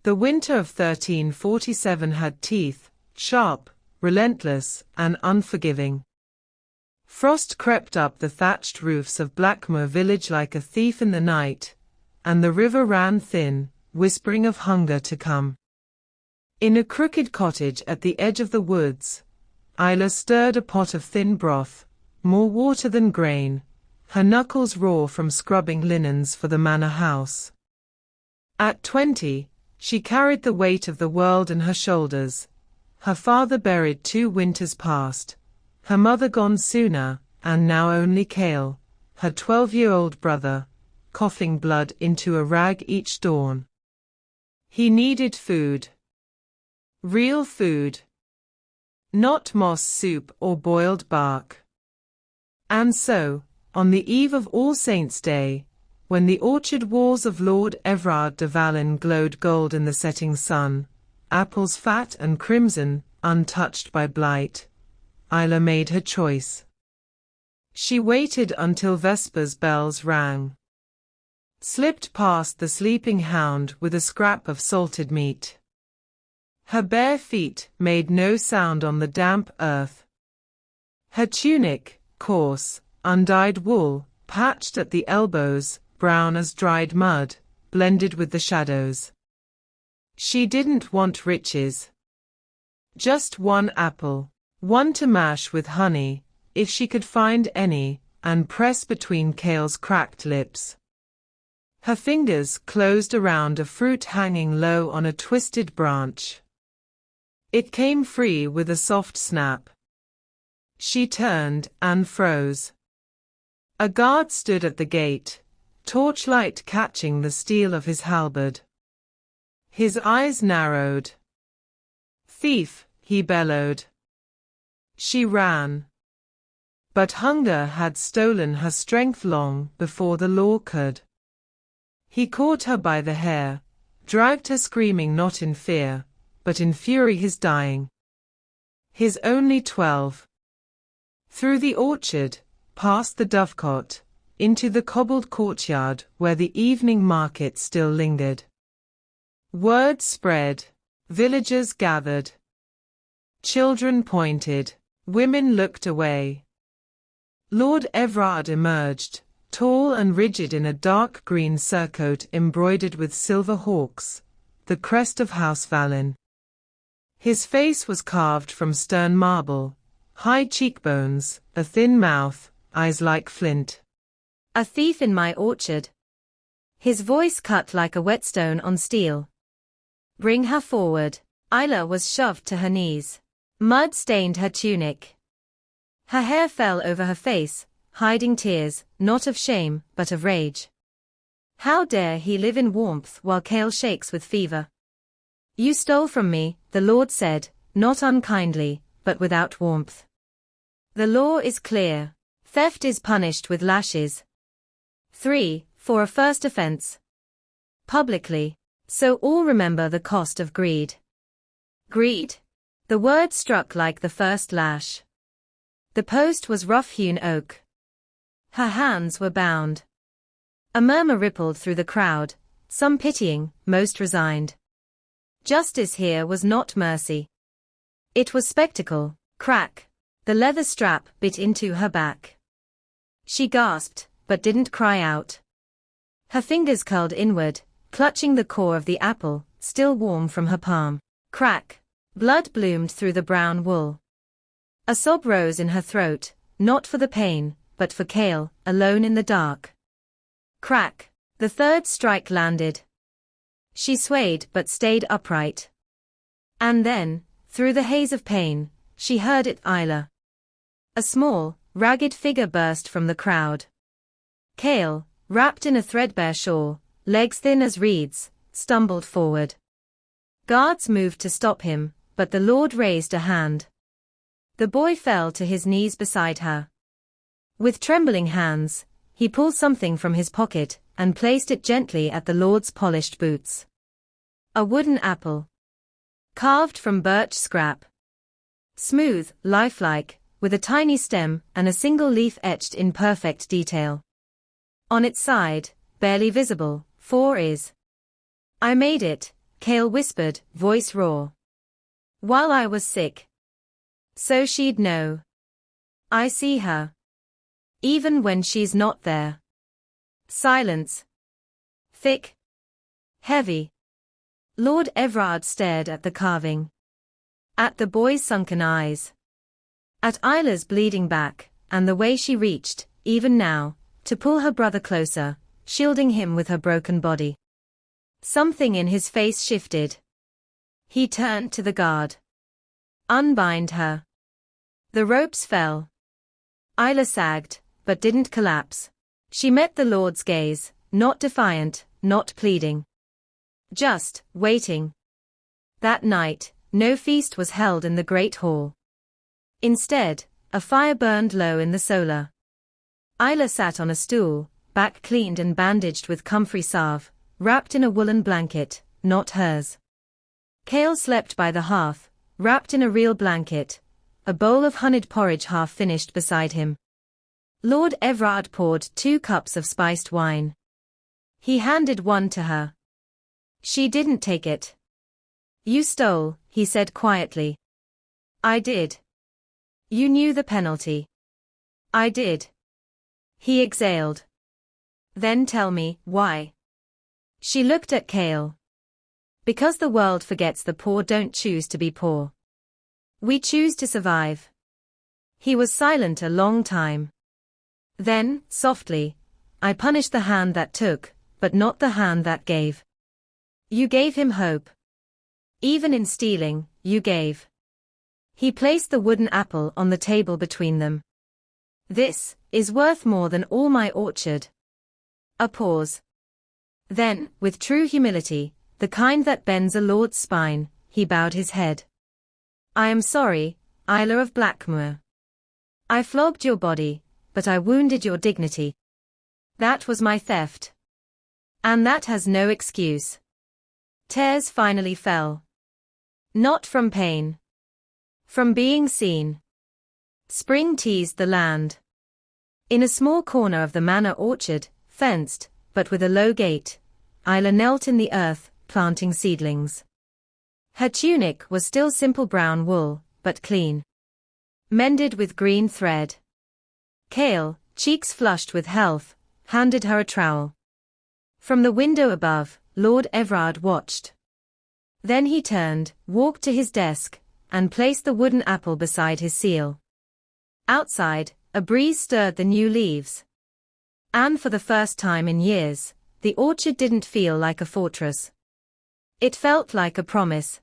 The winter of 1347 had teeth, sharp, relentless, and unforgiving. Frost crept up the thatched roofs of Blackmoor village like a thief in the night, and the river ran thin, whispering of hunger to come. In a crooked cottage at the edge of the woods, Isla stirred a pot of thin broth, more water than grain, her knuckles raw from scrubbing linens for the manor house. At 20, she carried the weight of the world on her shoulders, her father buried 2 winters past, her mother gone sooner, and now only Cale, her 12-year-old brother, coughing blood into a rag each dawn. He needed food. Real food. Not moss soup or boiled bark. And so, on the eve of All Saints' Day, when the orchard walls of Lord Everard de Valin glowed gold in the setting sun, apples fat and crimson, untouched by blight, Isla made her choice. She waited until Vespers bells rang. Slipped past the sleeping hound with a scrap of salted meat. Her bare feet made no sound on the damp earth. Her tunic, coarse, undyed wool, patched at the elbows, brown as dried mud, blended with the shadows. She didn't want riches. Just 1 apple, one to mash with honey, if she could find any, and press between Cale's cracked lips. Her fingers closed around a fruit hanging low on a twisted branch. It came free with a soft snap. She turned and froze. A guard stood at the gate, torchlight catching the steel of his halberd. His eyes narrowed. "Thief," he bellowed. She ran. But hunger had stolen her strength long before the law could. He caught her by the hair, dragged her screaming not in fear, but in fury his dying. His only 12. Through the orchard, past the dovecot, into the cobbled courtyard where the evening market still lingered. Word spread, villagers gathered. Children pointed, women looked away. Lord Everard emerged, tall and rigid in a dark green surcoat embroidered with silver hawks, the crest of House Valin. His face was carved from stern marble, high cheekbones, a thin mouth, eyes like flint. "A thief in my orchard." His voice cut like a whetstone on steel. "Bring her forward." Isla was shoved to her knees. Mud stained her tunic. Her hair fell over her face, hiding tears, not of shame, but of rage. How dare he live in warmth while Cale shakes with fever? "You stole from me," the Lord said, not unkindly, but without warmth. "The law is clear. Theft is punished with lashes. 3, for a first offense. Publicly. So all remember the cost of greed." Greed? The word struck like the first lash. The post was rough-hewn oak. Her hands were bound. A murmur rippled through the crowd, some pitying, most resigned. Justice here was not mercy. It was spectacle. Crack. The leather strap bit into her back. She gasped, but didn't cry out. Her fingers curled inward, clutching the core of the apple, still warm from her palm. Crack. Blood bloomed through the brown wool. A sob rose in her throat, not for the pain, but for Cale, alone in the dark. Crack. The third strike landed. She swayed but stayed upright. And then, through the haze of pain, she heard it. Isla. A small, ragged figure burst from the crowd. Cale, wrapped in a threadbare shawl, legs thin as reeds, stumbled forward. Guards moved to stop him, but the Lord raised a hand. The boy fell to his knees beside her. With trembling hands, he pulled something from his pocket and placed it gently at the Lord's polished boots. A wooden apple. Carved from birch scrap. Smooth, lifelike, with a tiny stem and a single leaf etched in perfect detail. On its side, barely visible, 4 is. "I made it," Cale whispered, voice raw. While I was sick. So she'd know. I see her. Even when she's not there. Silence. Thick. Heavy. Lord Everard stared at the carving. At the boy's sunken eyes. At Isla's bleeding back, and the way she reached, even now, to pull her brother closer, shielding him with her broken body. Something in his face shifted. He turned to the guard. Unbind her. The ropes fell. Isla sagged, but didn't collapse. She met the Lord's gaze, not defiant, not pleading. Just waiting. That night, no feast was held in the great hall. Instead, a fire burned low in the solar. Isla sat on a stool, back cleaned and bandaged with comfrey salve, wrapped in a woolen blanket, not hers. Cale slept by the hearth, wrapped in a real blanket, a bowl of honeyed porridge half finished beside him. Lord Everard poured 2 cups of spiced wine. He handed one to her. She didn't take it. You stole, he said quietly. I did. You knew the penalty. I did. He exhaled. Then tell me, why? She looked at Cale. Because the world forgets the poor don't choose to be poor. We choose to survive. He was silent a long time. Then, softly, I punished the hand that took, but not the hand that gave. You gave him hope. Even in stealing, you gave. He placed the wooden apple on the table between them. This is worth more than all my orchard. A pause. Then, with true humility, the kind that bends a lord's spine, he bowed his head. I am sorry, Isla of Blackmoor. I flogged your body, but I wounded your dignity. That was my theft. And that has no excuse. Tears finally fell. Not from pain. From being seen. Spring teased the land. In a small corner of the manor orchard, fenced, but with a low gate, Isla knelt in the earth, planting seedlings. Her tunic was still simple brown wool, but clean. Mended with green thread. Cale, cheeks flushed with health, handed her a trowel. From the window above, Lord Everard watched. Then he turned, walked to his desk, and placed the wooden apple beside his seal. Outside, a breeze stirred the new leaves. And for the first time in years, the orchard didn't feel like a fortress. It felt like a promise.